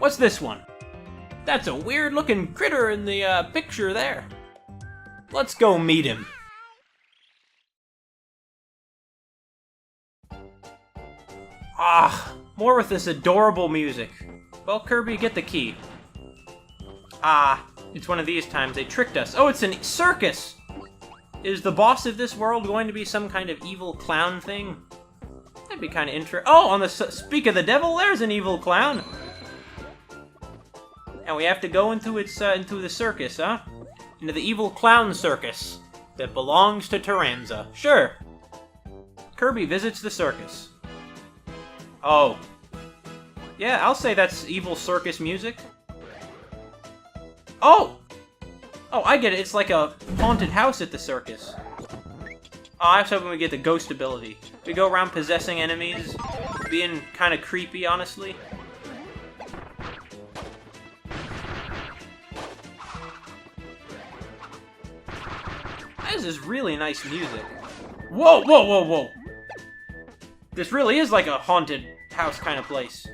What's this one? That's a weird-looking critter in the picture there. Let's go meet him. Ah, more with this adorable music. Well, Kirby, get the key. Ah, it's one of these times. They tricked us. Oh, it's a circus! Is the boss of this world going to be some kind of evil clown thing? That'd be kind of interesting. Oh, on the speak of the devil, there's an evil clown. And we have to go into into the circus, huh? Into the evil clown circus that belongs to Taranza. Sure. Kirby visits the circus. Oh. Yeah, I'll say that's evil circus music. Oh! Oh, I get it. It's like a haunted house at the circus. Oh, I was hoping we get the ghost ability. We go around possessing enemies, being kind of creepy, honestly. This is really nice music. Whoa, whoa, whoa, whoa! This really is like a haunted house kind of place.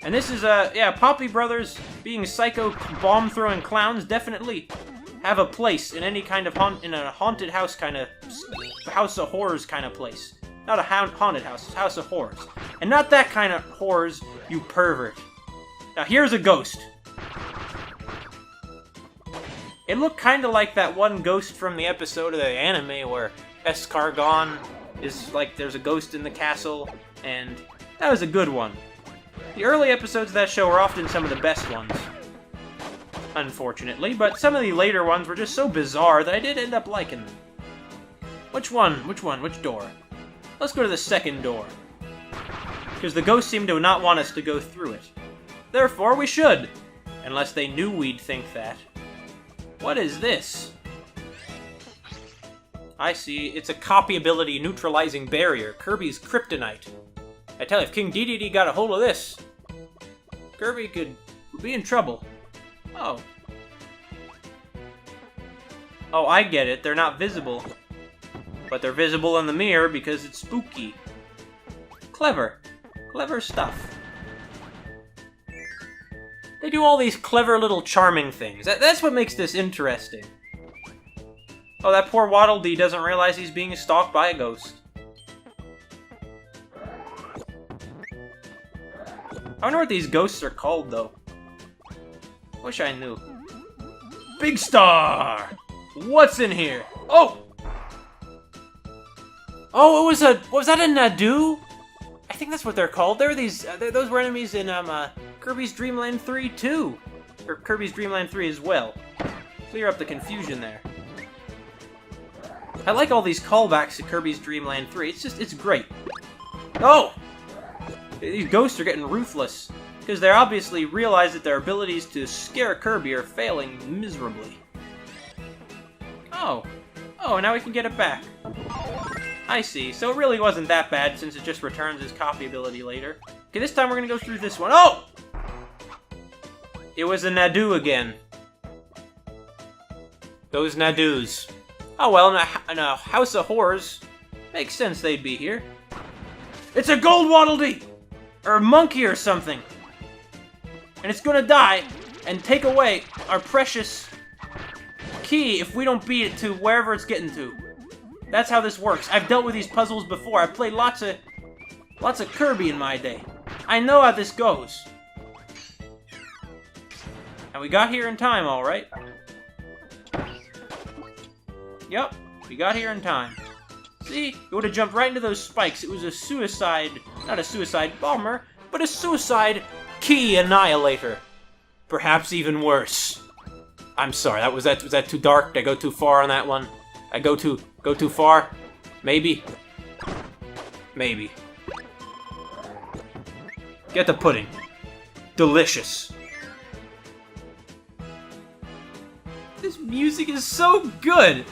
And this is, yeah, Poppy Brothers being psycho bomb-throwing clowns definitely have a place in any kind of in a haunted house kind of, house of horrors kind of place. Not a haunted house, it's house of horrors. And not that kind of horrors, you pervert. Now here's a ghost. It looked kind of like that one ghost from the episode of the anime where Escargon is like, there's a ghost in the castle, and that was a good one. The early episodes of that show were often some of the best ones, unfortunately, but some of the later ones were just so bizarre that I did end up liking them. Which one? Which door? Let's go to the second door, because the ghosts seem to not want us to go through it. Therefore, we should, unless they knew we'd think that. What is this? I see, it's a copy ability neutralizing barrier, Kirby's kryptonite. I tell you, if King DDD got a hold of this, Kirby could be in trouble. Oh. Oh, I get it. They're not visible. But they're visible in the mirror because it's spooky. Clever. Clever stuff. They do all these clever little charming things. That's what makes this interesting. Oh, that poor Waddle Dee doesn't realize he's being stalked by a ghost. I wonder what these ghosts are called, though. Wish I knew. Big Star! What's in here? Oh! Oh, was that a Nadu? I think that's what they're called. They're these, those were enemies in, Kirby's Dream Land 3, too. Or Kirby's Dream Land 3 as well. Clear up the confusion there. I like all these callbacks to Kirby's Dream Land 3. It's great. Oh! These ghosts are getting ruthless, because they obviously realize that their abilities to scare Kirby are failing miserably. Oh. Oh, now we can get it back. I see. So it really wasn't that bad, since it just returns his copy ability later. Okay, this time we're gonna go through this one. Oh! It was a Nadu again. Those Nadus. Oh well, in a house of horrors, makes sense they'd be here. It's a gold Waddle Dee! Or a monkey or something. And it's gonna die and take away our precious key if we don't beat it to wherever it's getting to. That's how this works. I've dealt with these puzzles before. I've played lots of Kirby in my day. I know how this goes. And we got here in time, alright. Yep, we got here in time. See? It would have jumped right into those spikes. It was a suicide... Not a suicide bomber, but a suicide key annihilator. Perhaps even worse. I'm sorry, was that too dark? Did I go too far on that one? I go too far? Maybe? Maybe. Get the pudding. Delicious. This music is so good!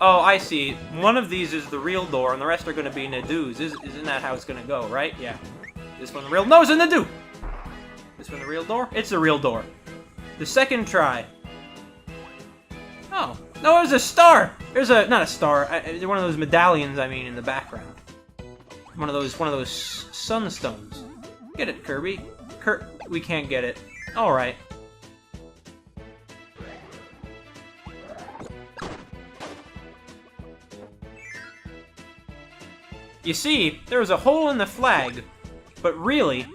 Oh, I see. One of these is the real door, and the rest are going to be Nadus. Isn't that how it's going to go, right? Yeah. This one the real... No, it's a Nadu! This one the real door? It's the real door. The second try. Oh. No, it was a star! There's a... Not a star. One of those medallions, I mean, in the background. One of those sunstones. Get it, Kirby. We can't get it. Alright. You see, there was a hole in the flag, but really,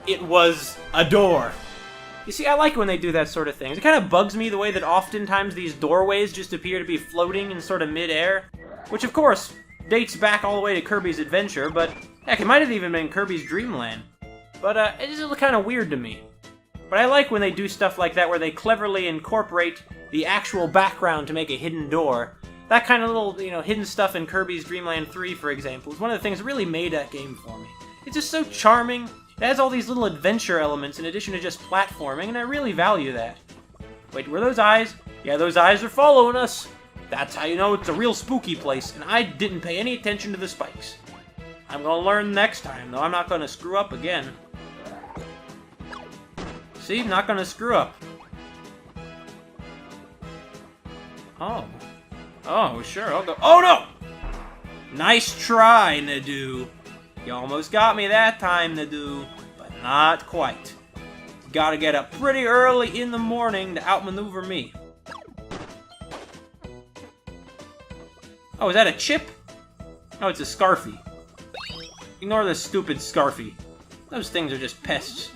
it was a door. You see, I like when they do that sort of thing. It kind of bugs me the way that oftentimes these doorways just appear to be floating in sort of mid-air. Which, of course, dates back all the way to Kirby's Adventure, but heck, it might have even been Kirby's Dream Land. But it just kind of weird to me. But I like when they do stuff like that where they cleverly incorporate the actual background to make a hidden door. That kind of little, you know, hidden stuff in Kirby's Dream Land 3, for example, is one of the things that really made that game for me. It's just so charming. It has all these little adventure elements in addition to just platforming, and I really value that. Wait, were those eyes? Yeah, those eyes are following us. That's how you know it's a real spooky place, and I didn't pay any attention to the spikes. I'm gonna learn next time, though. I'm not gonna screw up again. See? Not gonna screw up. Oh. Oh, sure, I'll go. Oh, no! Nice try, Nadu. You almost got me that time, Nadu, but not quite. You gotta get up pretty early in the morning to outmaneuver me. Oh, is that a chip? Oh, it's a Scarfy. Ignore the stupid Scarfy. Those things are just pests.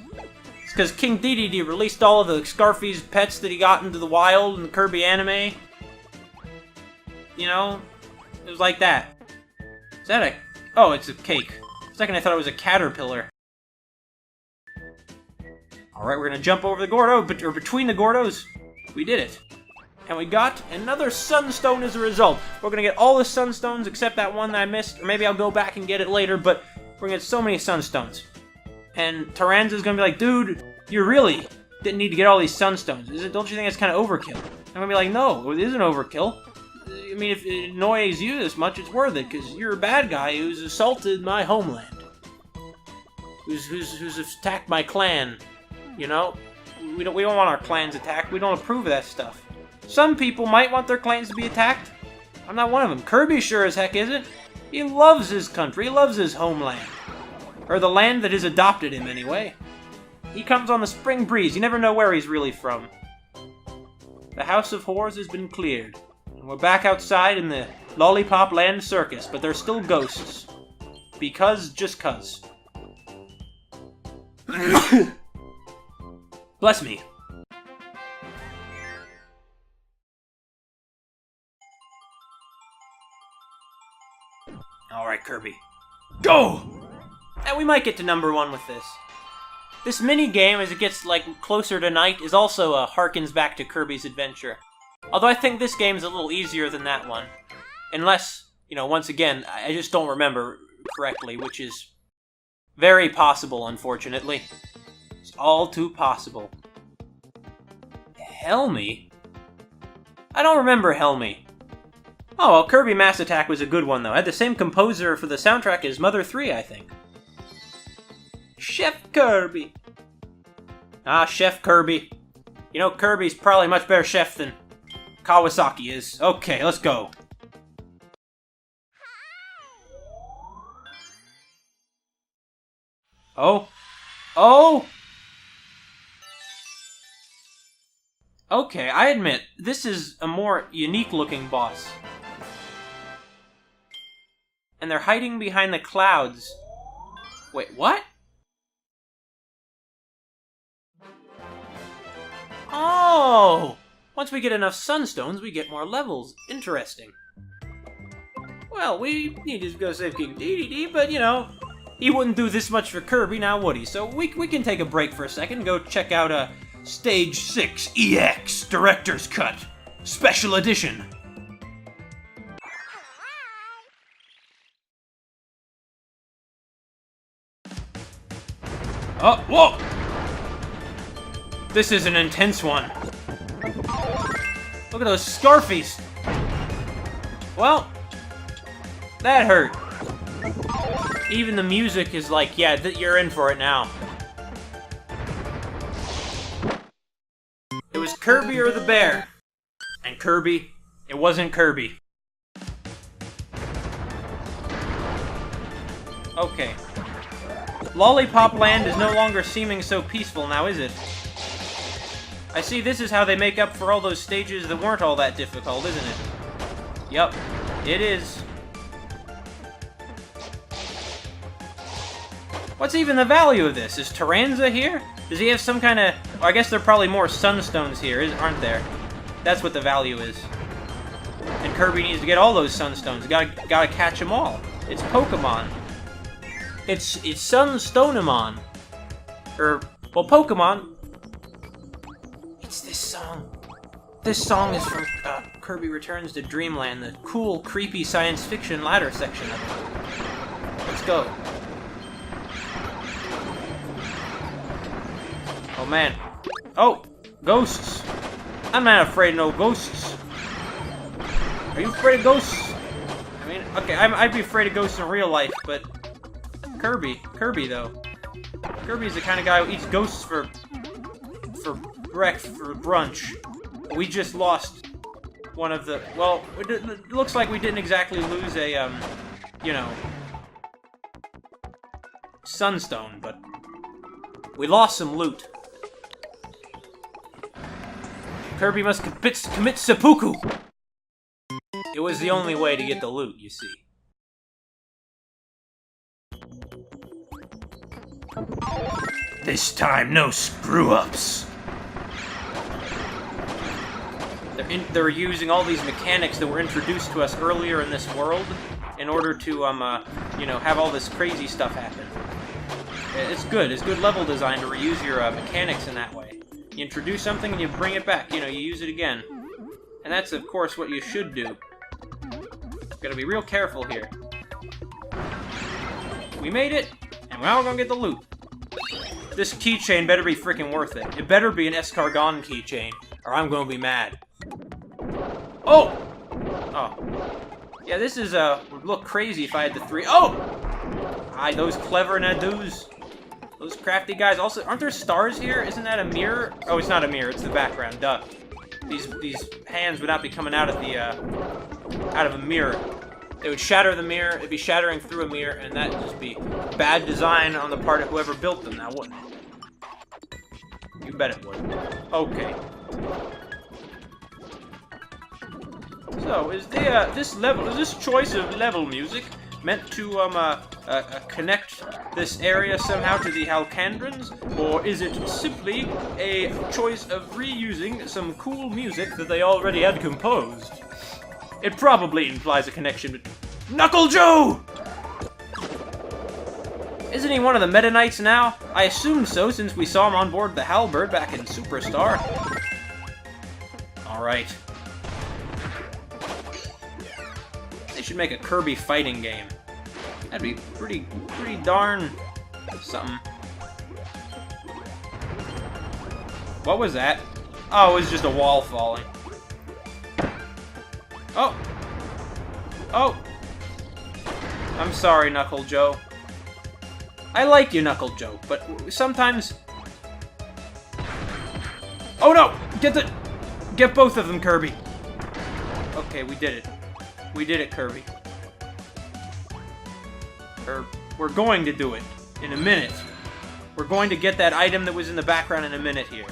It's because King Dedede released all of the Scarfy's pets that he got into the wild in the Kirby anime. You know? It was like that. Is that a... Oh, it's a cake. For a second I thought it was a caterpillar. Alright, we're gonna jump over the Gordo, or between the Gordos. We did it. And we got another Sunstone as a result. We're gonna get all the Sunstones except that one that I missed, or maybe I'll go back and get it later, but we're gonna get so many Sunstones. And Taranza's gonna be like, dude, you really didn't need to get all these Sunstones. Don't you think that's kind of overkill? I'm gonna be like, no, it isn't overkill. I mean, if it annoys you this much, it's worth it, because you're a bad guy who's assaulted my homeland. Who's attacked my clan, you know? We don't want our clans attacked. We don't approve of that stuff. Some people might want their clans to be attacked. I'm not one of them. Kirby sure as heck isn't. He loves his country. He loves his homeland. Or the land that has adopted him, anyway. He comes on the spring breeze. You never know where he's really from. The House of Horrors has been cleared. And we're back outside in the Lollipop Land Circus, but they're still ghosts. Just cuz. Bless me. Alright, Kirby. Go! And we might get to number 1 with this. This mini-game, as it gets, closer to night, is also harkens back to Kirby's Adventure. Although I think this game is a little easier than that one. Unless, once again, I just don't remember correctly, which is very possible, unfortunately. It's all too possible. Helmy? I don't remember Helmy. Oh, well, Kirby Mass Attack was a good one, though. I had the same composer for the soundtrack as Mother 3, I think. Chef Kirby. Ah, Chef Kirby. Kirby's probably a much better chef than Kawasaki is. Okay, let's go. Oh? Oh! Okay, I admit, this is a more unique-looking boss. And they're hiding behind the clouds. Wait, what? Oh! Once we get enough sunstones, we get more levels. Interesting. Well, we need to go save King Dedede, but, he wouldn't do this much for Kirby, now would he? So we can take a break for a second and go check out Stage 6 EX Director's Cut Special Edition. Oh, whoa! This is an intense one. Look at those Scarfies. Well, that hurt. Even the music is like, yeah, you're in for it now. It was Kirby or the bear. And Kirby, it wasn't Kirby. Okay. Lollipop Land is no longer seeming so peaceful now, is it? I see this is how they make up for all those stages that weren't all that difficult, isn't it? Yup, it is. What's even the value of this? Is Taranza here? Does he have some kind of... Well, I guess there are probably more sunstones here, aren't there? That's what the value is. And Kirby needs to get all those sunstones. Gotta catch them all. It's Pokemon. It's Sunstonemon. Well, Pokemon. It's this song. This song is from Kirby Returns to Dreamland, the cool, creepy science fiction ladder section of it. Let's go. Oh, man. Oh! Ghosts! I'm not afraid of no ghosts. Are you afraid of ghosts? I mean, okay, I'd be afraid of ghosts in real life, but... Kirby, though. Kirby's the kind of guy who eats ghosts for brunch. We just lost one of the... Well, it looks like we didn't exactly lose a, you know... Sunstone, but... We lost some loot. Kirby must commit seppuku! It was the only way to get the loot, you see. This time, no screw-ups. They're using all these mechanics that were introduced to us earlier in this world in order to, you know, have all this crazy stuff happen. It's good. It's good level design to reuse your mechanics in that way. You introduce something and you bring it back. You know, you use it again. And that's, of course, what you should do. Gotta be real careful here. We made it, and now we're gonna get the loot. This keychain better be freaking worth it. It better be an Escargon keychain, or I'm gonna be mad. Oh! Oh. Yeah, this is, would look crazy if I had the three. Oh! Aye, those clever Nadoos. Those crafty guys. Also, aren't there stars here? Isn't that a mirror? Oh, it's not a mirror, it's the background, duh. These hands would not be coming out of the, out of a mirror. They would shatter the mirror, it'd be shattering through a mirror, and that'd just be bad design on the part of whoever built them now, wouldn't it? You bet it would. Okay. So, is this choice of level music meant to, connect this area somehow to the Halcandrons? Or is it simply a choice of reusing some cool music that they already had composed? It probably implies a connection between... Knuckle Joe! Isn't he one of the Meta Knights now? I assumed so, since we saw him on board the Halberd back in Superstar. Alright. They should make a Kirby fighting game. That'd be pretty darn something. What was that? Oh, it was just a wall falling. Oh! Oh! I'm sorry, Knuckle Joe. I like you, Knuckle Joe, but sometimes... Oh no! Get both of them, Kirby! Okay, we did it. We did it, Kirby. We're going to do it. In a minute. We're going to get that item that was in the background in a minute here.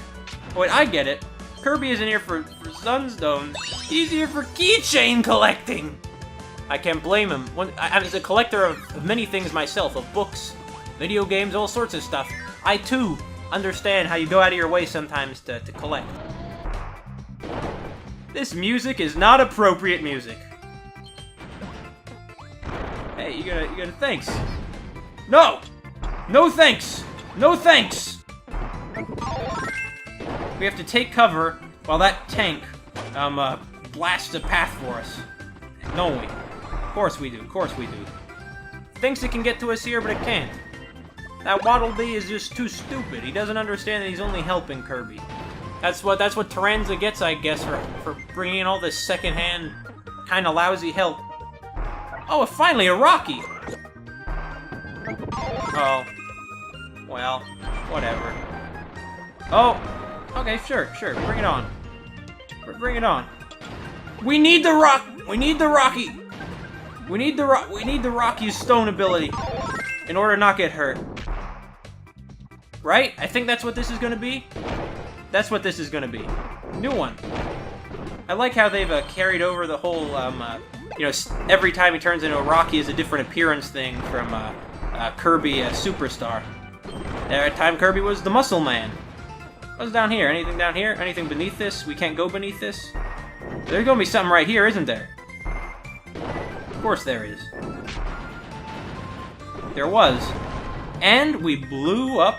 Oh, wait, I get it. Kirby isn't here for sunstones. He's here for keychain collecting! I can't blame him. I'm a collector of many things myself, of books, video games, all sorts of stuff. I, too, understand how you go out of your way sometimes to collect. This music is not appropriate music. Hey, you gotta thanks. No! No thanks! No thanks! We have to take cover while that tank, blasts a path for us. Don't we? Of course we do, of course we do. Thinks it can get to us here, but it can't. That Waddle Dee is just too stupid. He doesn't understand that he's only helping Kirby. That's what Taranza gets, I guess, for bringing in all this secondhand, kind of lousy help. Oh, finally a Rocky! Oh. Well, whatever. Oh! Okay, sure. Bring it on. Bring it on. We need the Rocky! We need the Rocky's stone ability in order to not get hurt. Right? I think that's what this is gonna be. That's what this is gonna be. New one. I like how they've carried over the whole, you know, every time he turns into a rock, he has a different appearance thing from Kirby Superstar. That time Kirby was the Muscle Man. What's down here? Anything down here? Anything beneath this? We can't go beneath this? There's gonna be something right here, isn't there? Of course there is. There was. And we blew up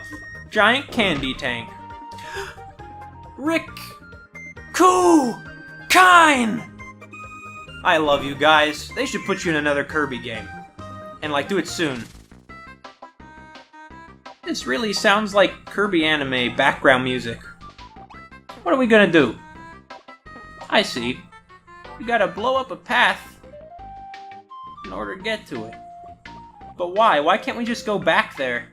giant candy tank. Rick! Cool! Kine! I love you guys. They should put you in another Kirby game. And, like, do it soon. This really sounds like Kirby anime background music. What are we gonna do? I see. We gotta blow up a path in order to get to it. But why? Why can't we just go back there?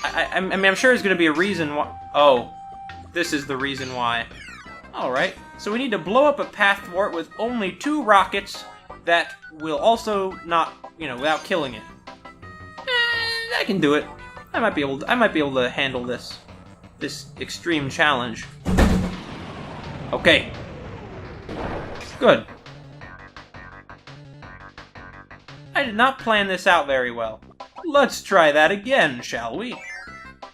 I mean, I'm sure there's gonna be a reason why. Oh, this is the reason why. Alright, so we need to blow up a path thwart with only 2 rockets that will also not, you know, without killing it. I can do it. I might be able to handle this extreme challenge. Okay. Good. I did not plan this out very well. Let's try that again, shall we?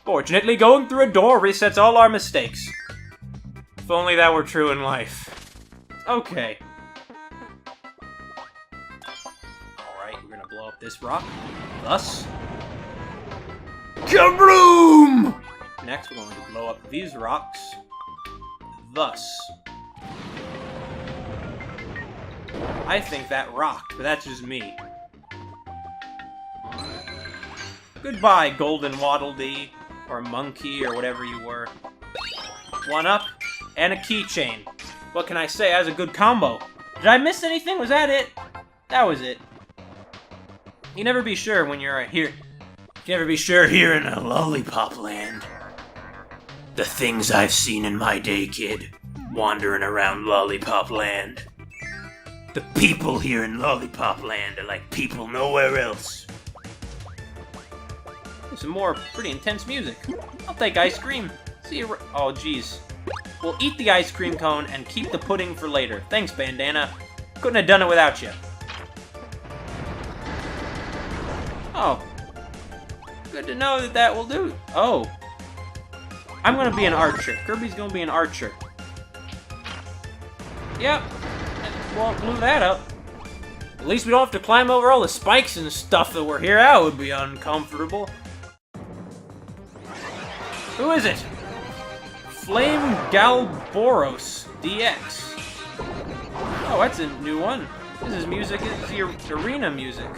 Fortunately, going through a door resets all our mistakes. If only that were true in life. Okay. Alright, we're gonna blow up this rock. Thus. Kabloom! Next, we're going to blow up these rocks. Thus. I think that rocked, but that's just me. Goodbye, Golden Waddle Dee, or Monkey, or whatever you were. 1 up, and a keychain. What can I say? That was a good combo. Did I miss anything? Was that it? That was it. You never be sure when you're here. You never be sure here in a Lollipop land. The things I've seen in my day, kid, wandering around Lollipop land. The people here in Lollipop land are like people nowhere else. There's some more pretty intense music. I'll take ice cream. See you. Oh, jeez. We'll eat the ice cream cone and keep the pudding for later. Thanks, Bandana. Couldn't have done it without you. Oh. Good to know that that will do. Oh. I'm gonna be an archer. Kirby's gonna be an archer. Yep. Well, blew that up. At least we don't have to climb over all the spikes and stuff that were here. That would be uncomfortable. Who is it? Flame Galboros DX. Oh, that's a new one. This is music. It's the arena music.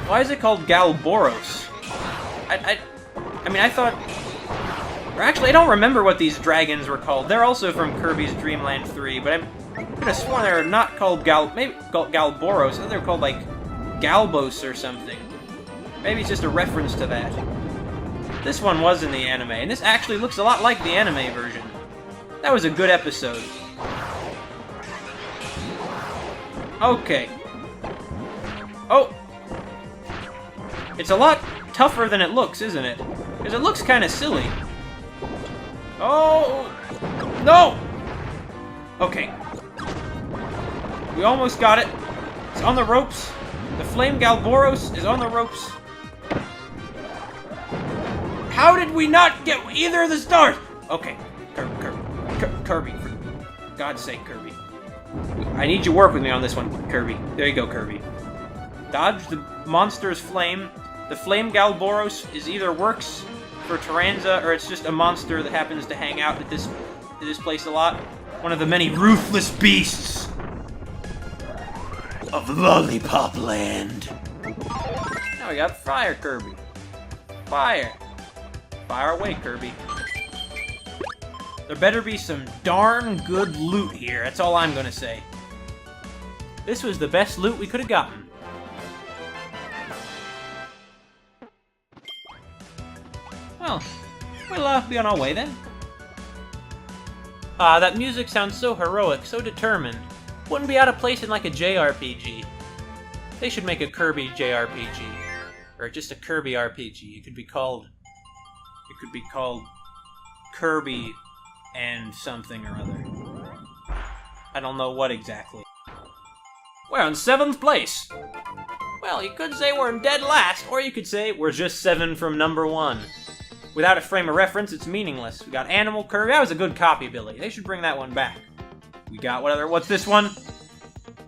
Why is it called Galboros? I mean, I thought... Or actually, I don't remember what these dragons were called. They're also from Kirby's Dream Land 3, but I could have sworn they were not called maybe called Galboros. I thought they were called, like, Galbos or something. Maybe it's just a reference to that. This one was in the anime, and this actually looks a lot like the anime version. That was a good episode. Okay. Oh! It's a lot tougher than it looks, isn't it? Because it looks kind of silly. Oh! No! Okay. We almost got it. It's on the ropes. The Flame Galboros is on the ropes. How did we not get either of the stars? Okay. Kirby. For God's sake, Kirby. I need you to work with me on this one, Kirby. There you go, Kirby. Dodge the monster's flame. The Flame Galboros is either works for Taranza, or it's just a monster that happens to hang out at this place a lot. One of the many ruthless beasts of Lollipop Land. Now we got Fire Kirby. Fire. Fire away, Kirby. There better be some darn good loot here. That's all I'm gonna say. This was the best loot we could have gotten. Well, we'll be on our way then. That music sounds so heroic, so determined. Wouldn't be out of place in like a JRPG. They should make a Kirby JRPG. or just a Kirby RPG. It could be called Kirby and something or other. I don't know what exactly. We're in 7th place. Well, you could say we're in dead last, or you could say we're just 7 from number 1. Without a frame of reference, it's meaningless. We got Animal Kirby. That was a good copy, Billy. They should bring that one back. We got what's this one?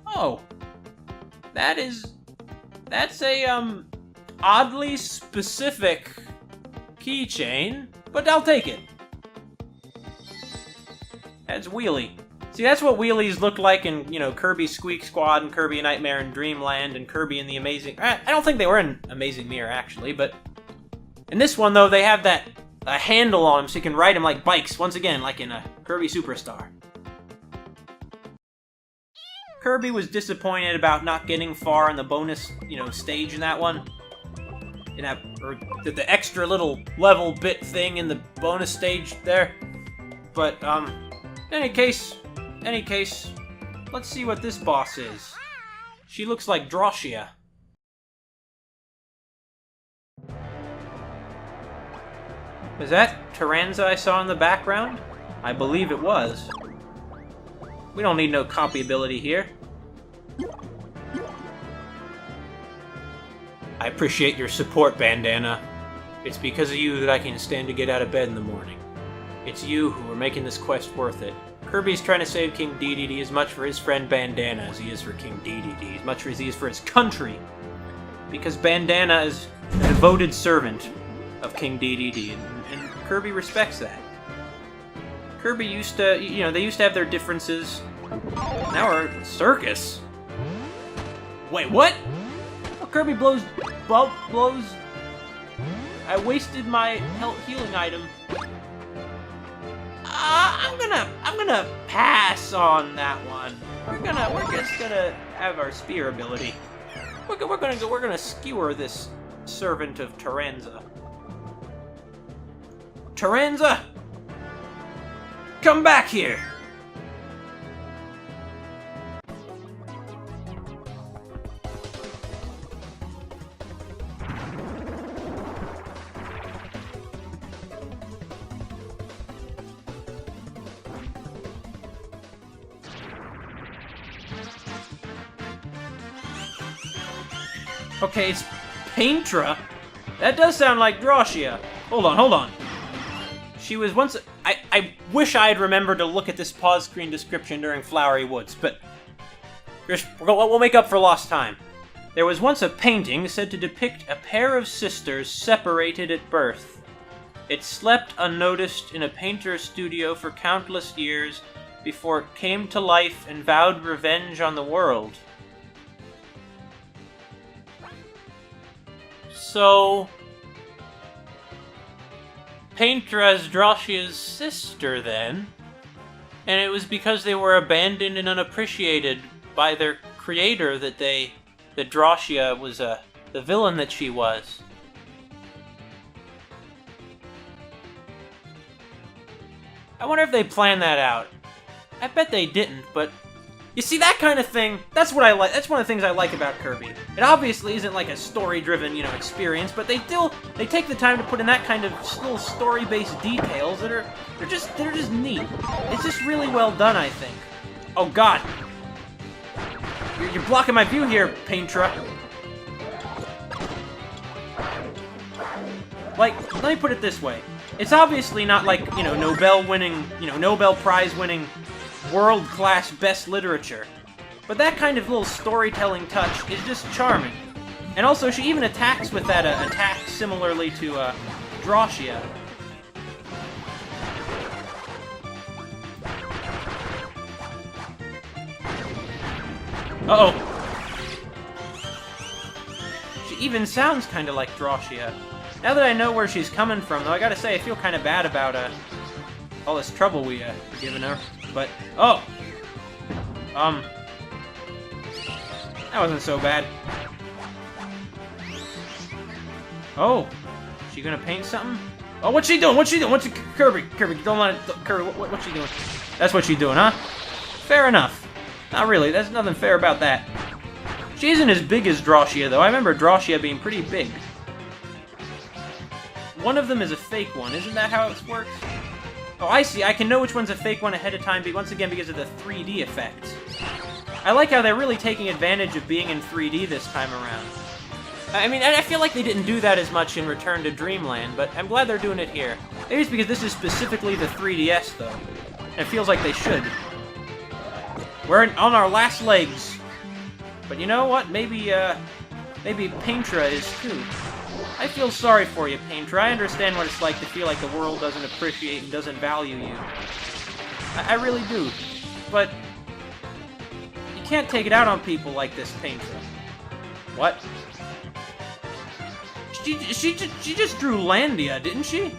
Oh. That's a, oddly specific keychain, but I'll take it. That's Wheelie. See, that's what wheelies look like in, Kirby Squeak Squad and Kirby Nightmare in Dreamland and Kirby in the Amazing... I don't think they were in Amazing Mirror, actually, but... In this one, though, they have a handle on them so you can ride them like bikes, once again, like in a Kirby Superstar. Kirby was disappointed about not getting far in the bonus, stage in that one. Or the extra little level bit thing in the bonus stage there. But, in any case, let's see what this boss is. She looks like Drawcia. Was that Taranza I saw in the background? I believe it was. We don't need no copy ability here. I appreciate your support, Bandana. It's because of you that I can stand to get out of bed in the morning. It's you who are making this quest worth it. Kirby's trying to save King Dedede as much for his friend Bandana as he is for King Dedede, as much as he is for his country. Because Bandana is a devoted servant of King Dedede, and Kirby respects that. Kirby used to, they used to have their differences. Now we're circus. Wait, what? Oh, Kirby blows. I wasted my healing item. I'm gonna pass on that one. We're just gonna have our spear ability. We're gonna skewer this servant of Taranza. Taranza! Come back here! Okay, it's Paintra. That does sound like Drawcia. Hold on. She was once... I wish I had remembered to look at this pause screen description during Flowery Woods, but... We'll make up for lost time. There was once a painting said to depict a pair of sisters separated at birth. It slept unnoticed in a painter's studio for countless years before it came to life and vowed revenge on the world. So... Paintra's Drawcia's sister, then. And it was because they were abandoned and unappreciated by their creator that Drawcia was the villain that she was. I wonder if they planned that out. I bet they didn't, but... You see, that kind of thing, that's what I like. That's one of the things I like about Kirby. It obviously isn't like a story-driven, experience, but they take the time to put in that kind of little story-based details that they're just neat. It's just really well done, I think. Oh God, you're blocking my view here, Paintra. Like, let me put it this way: it's obviously not like Nobel Prize-winning. World-class best literature. But that kind of little storytelling touch is just charming. And also, she even attacks with that attack similarly to Drawcia. Uh-oh. She even sounds kind of like Drawcia. Now that I know where she's coming from, though, I gotta say, I feel kind of bad about all this trouble we given her. But, oh! That wasn't so bad. Oh! She gonna paint something? Oh, what's she doing? Kirby, don't let it... Kirby, what's she doing? That's what she's doing, huh? Fair enough. Not really, there's nothing fair about that. She isn't as big as Drawcia, though. I remember Drawcia being pretty big. one of them is a fake one. Isn't that how it works? Oh, I see. I can know which one's a fake one ahead of time, once again, because of the 3D effect. I like how they're really taking advantage of being in 3D this time around. I mean, I feel like they didn't do that as much in Return to Dreamland, but I'm glad they're doing it here. Maybe it's because this is specifically the 3DS, though. And it feels like they should. We're on our last legs. But you know what? Maybe Paintra is too. I feel sorry for you, Paintra. I understand what it's like to feel like the world doesn't appreciate and doesn't value you. I really do. But you can't take it out on people like this, Paintra. What? She just drew Landia, didn't she?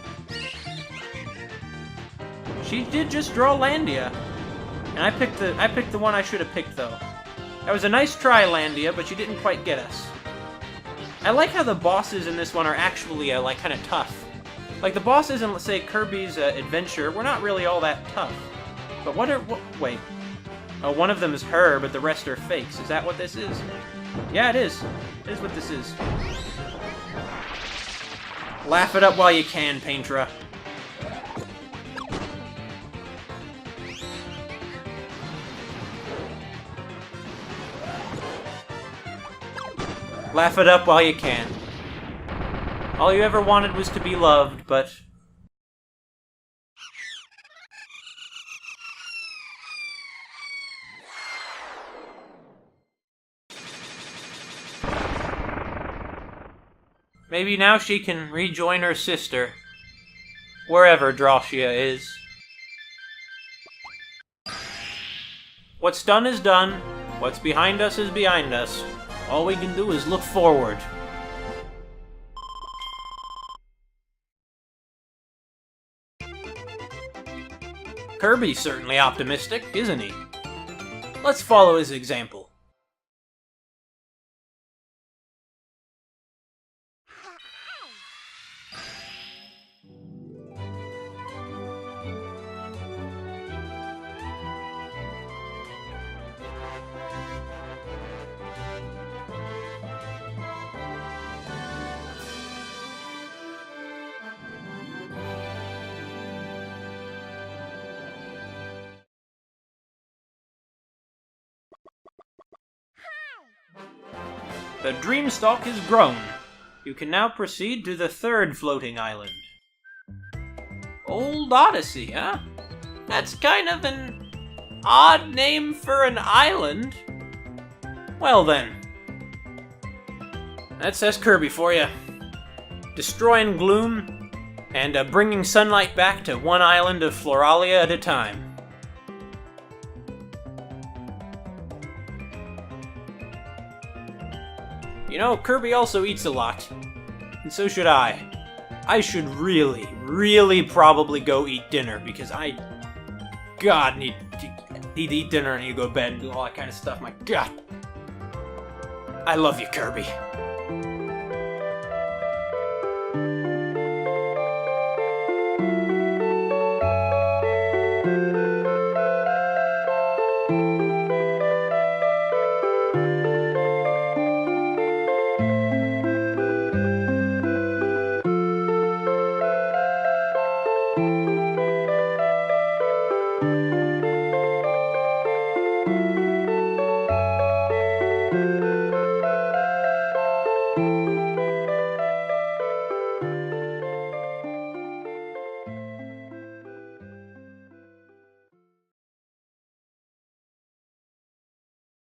She did just draw Landia. And I picked the one I should have picked, though. That was a nice try, Landia, but you didn't quite get us. I like how the bosses in this one are actually, like, kind of tough. Like, the bosses in, let's say, Kirby's Adventure were not really all that tough. But wait. Oh, one of them is her, but the rest are fakes. Is that what this is? Yeah, it is. It is what this is. Laugh it up while you can, Paintra. Laugh it up while you can. All you ever wanted was to be loved, but... maybe now she can rejoin her sister, wherever Drawcia is. What's done is done. What's behind us is behind us. All we can do is look forward. Kirby's certainly optimistic, isn't he? Let's follow his example. The dream stalk is grown. You can now proceed to the third floating island. Old Odyssey, huh? That's kind of an odd name for an island. Well then. That says Kirby for you. Destroying gloom and bringing sunlight back to one island of Floralia at a time. You know, Kirby also eats a lot. And so should I. I should really probably go eat dinner, because God, need to eat dinner and need to go to bed and do all that kind of stuff. My God. I love you, Kirby.